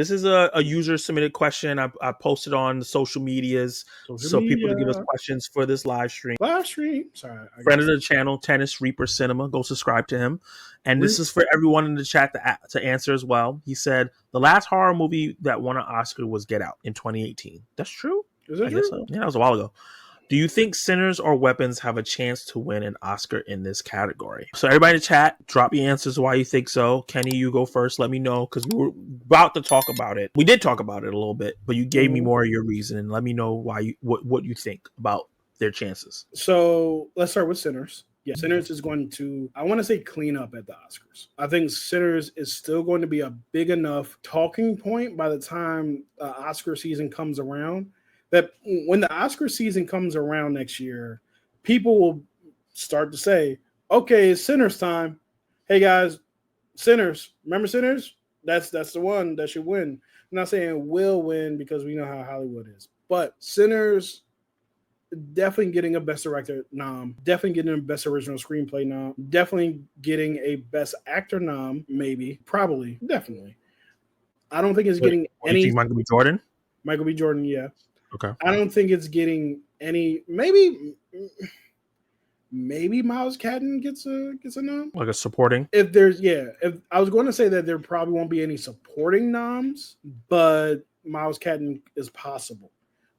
This is a user submitted question. I posted on the social medias Social so people to give us media. questions for this live stream. Live stream. Sorry. Friend of the channel, Tennis Reaper Cinema. Go subscribe to him. And this is for everyone in the chat to answer as well. He said the last horror movie that won an Oscar was Get Out in 2018. That's true? Is that I true? guess so. Yeah, that was a while ago. Do you think Sinners or Weapons have a chance to win an Oscar in this category? So everybody in the chat, drop your answers why you think so. Kenny, you go first. Let me know, because we were about to talk about it. We did talk about it a little bit, but you gave me more of your reason. And let me know why what you think about their chances. So let's start with Sinners. Yeah, Sinners is going to, I want to say, clean up at the Oscars. I think Sinners is still going to be a big enough talking point by the time Oscar season comes around, that when the Oscar season comes around next year, people will start to say, okay, it's Sinners time. Hey guys, Sinners, remember Sinners? That's the one that should win. I'm not saying will win because we know how Hollywood is, but Sinners definitely getting a Best Director nom, definitely getting a Best Original Screenplay nom, definitely getting a Best Actor nom, maybe, probably, definitely. I don't think it's getting any. You think Michael B. Jordan? Michael B. Jordan, yeah. Okay. I don't think it's getting any. Maybe Miles Cadden gets a nom, like a supporting. If I was going to say that there probably won't be any supporting noms, but Miles Cadden is possible.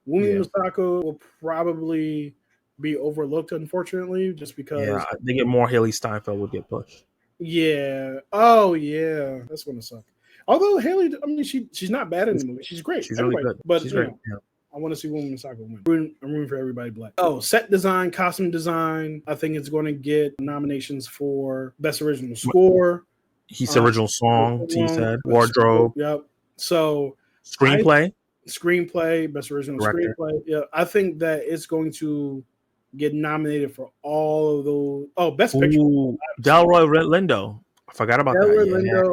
Wumi Masako will probably be overlooked, unfortunately, just because. Yeah, I think more Haley Steinfeld would get pushed. Yeah. Oh, yeah. That's going to suck. Although Haley, I mean, she's not bad in the movie. She's great. She's really good. But she's great. I want to see Wumi Masako win. I'm rooting for everybody black. Oh, set design, costume design. I think it's going to get nominations for Best Original Score. He said original song. He said wardrobe. Yep. So screenplay, Best Original Screenplay. Yeah, I think that it's going to get nominated for all of those. Oh, Best Picture. Delroy Lindo. I forgot about that. Lindo,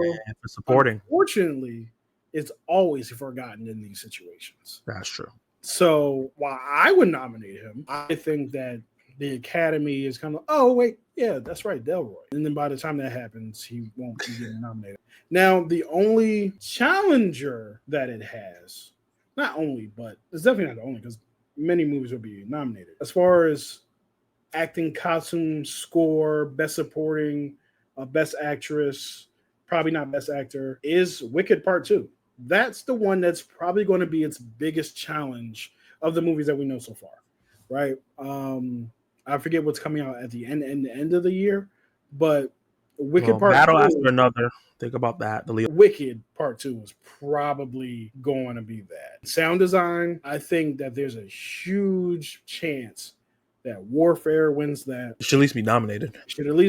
for supporting. Unfortunately, it's always forgotten in these situations. That's true. So while I would nominate him, I think that the Academy is kind of, oh, wait, yeah, that's right, Delroy. And then by the time that happens, he won't be getting nominated. Now, the only challenger that it has, not only, but it's definitely not the only, because many movies will be nominated. As far as acting, costume, score, best supporting, best actress, probably not best actor, is Wicked Part 2. That's the one that's probably going to be its biggest challenge of the movies that we know so far, right? I forget what's coming out at the end of the year, but Wicked Part 2. Battle after another. Think about that. Wicked Part 2 is probably going to be that. Sound design, I think that there's a huge chance that Warfare wins that. It should at least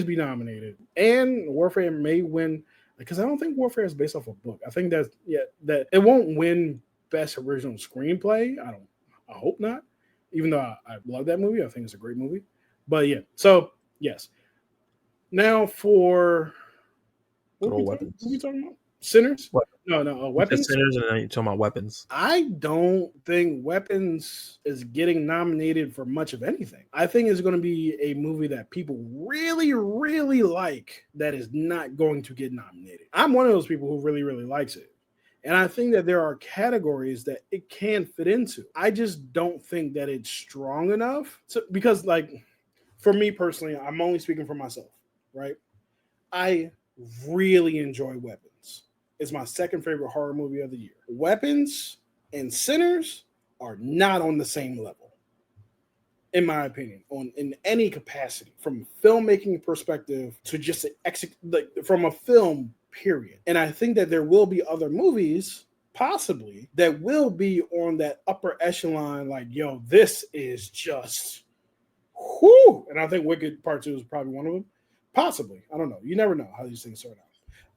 be nominated. And Warfare may win, because I don't think Warfare is based off a book. I think that it won't win Best Original Screenplay. I hope not. Even though I love that movie. I think it's a great movie. But yeah, so yes. Now for what are we talking about? Sinners? What? No, Weapons. Sinners, and then you're talking about Weapons. I don't think Weapons is getting nominated for much of anything. I think it's going to be a movie that people really, really like that is not going to get nominated. I'm one of those people who really, really likes it. And I think that there are categories that it can fit into. I just don't think that it's strong enough because, like, for me personally, I'm only speaking for myself, right? I really enjoy Weapons. It's my second favorite horror movie of the year. Weapons and Sinners are not on the same level, in my opinion, in any capacity, from a filmmaking perspective to just from a film, period. And I think that there will be other movies, possibly, that will be on that upper echelon, like, yo, this is just, whoo! And I think Wicked Part 2 is probably one of them. Possibly. I don't know. You never know how these things start out.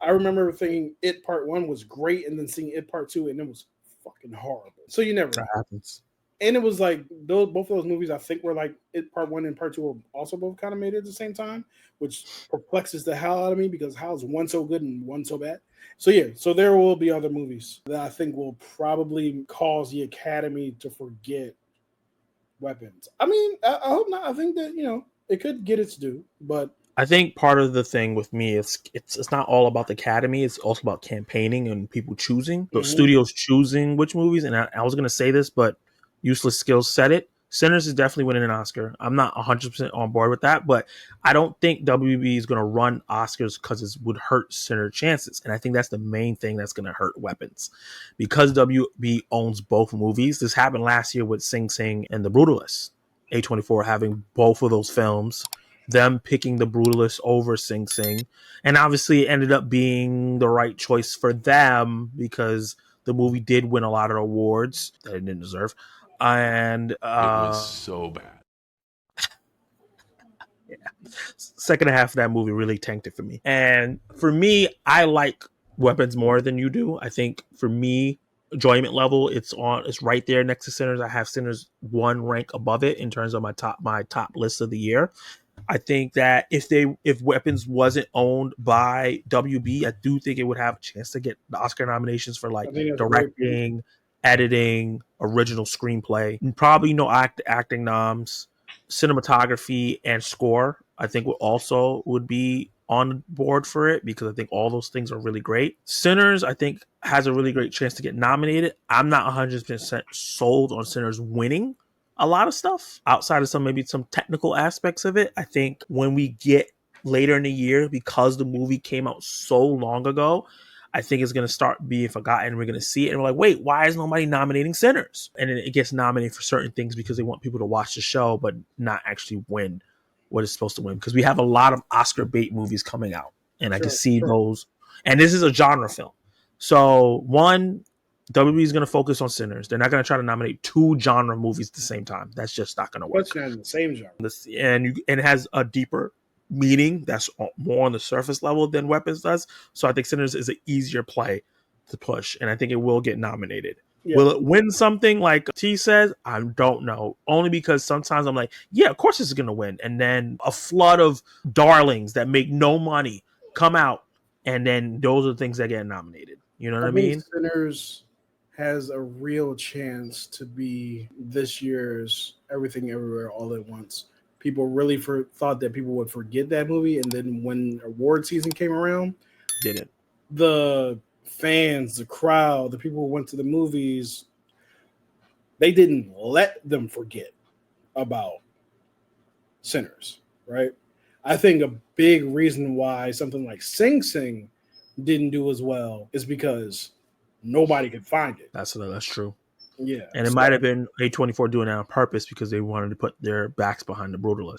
I remember thinking It Part 1 was great and then seeing It Part 2 and it was fucking horrible. So you never know. That happens. And it was like both of those movies I think were like It Part 1 and Part 2 were also both kind of made at the same time, which perplexes the hell out of me because how is one so good and one so bad? So yeah, so there will be other movies that I think will probably cause the Academy to forget Weapons. I mean, I hope not. I think that, it could get its due, but I think part of the thing with me is it's not all about the Academy. It's also about campaigning and people choosing. The Hmm. studios choosing which movies. And I was going to say this, but Useless Skills said it. Sinners is definitely winning an Oscar. I'm not 100% on board with that, but I don't think WB is going to run Oscars because it would hurt Sinner chances. And I think that's the main thing that's going to hurt Weapons. Because WB owns both movies, this happened last year with Sing Sing and The Brutalist. A24 having both of those films, them picking The Brutalist over Sing Sing, and obviously it ended up being the right choice for them because the movie did win a lot of awards that it didn't deserve, and It was so bad. yeah, second half of that movie really tanked it for me. And for me, I like Weapons more than you do. I think for me, enjoyment level, it's right there next to Sinners. I have Sinners one rank above it in terms of my top list of the year. I think that if Weapons wasn't owned by WB, I do think it would have a chance to get the Oscar nominations for I like think that's a great point. directing, editing, original screenplay, and probably no acting noms, cinematography, and score. I think would be on board for it because I think all those things are really great. Sinners, I think, has a really great chance to get nominated. I'm not 100% sold on Sinners winning a lot of stuff outside of maybe some technical aspects of it. I think when we get later in the year, because the movie came out so long ago, I think it's going to start being forgotten. We're going to see it and we're like, wait, why is nobody nominating Sinners? And then it gets nominated for certain things because they want people to watch the show, but not actually win what it's supposed to win. Because we have a lot of Oscar bait movies coming out, and I can see those. And this is a genre film. So, one, WB is going to focus on Sinners. They're not going to try to nominate two genre movies at the same time. That's just not going to work. It's not in the same genre. And it has a deeper meaning that's more on the surface level than Weapons does. So I think Sinners is an easier play to push, and I think it will get nominated. Yeah. Will it win something like T says? I don't know. Only because sometimes I'm like, yeah, of course it's going to win. And then a flood of darlings that make no money come out, and then those are the things that get nominated. You know what I mean? Sinners has a real chance to be this year's Everything Everywhere All at Once. People really thought that people would forget that movie, and then when award season came around, didn't. The fans, the crowd, the people who went to the movies, they didn't let them forget about Sinners, right? I think a big reason why something like Sing Sing didn't do as well is because nobody could find it. That's true. Yeah. And it might have been A24 doing it on purpose because they wanted to put their backs behind The Brutalist.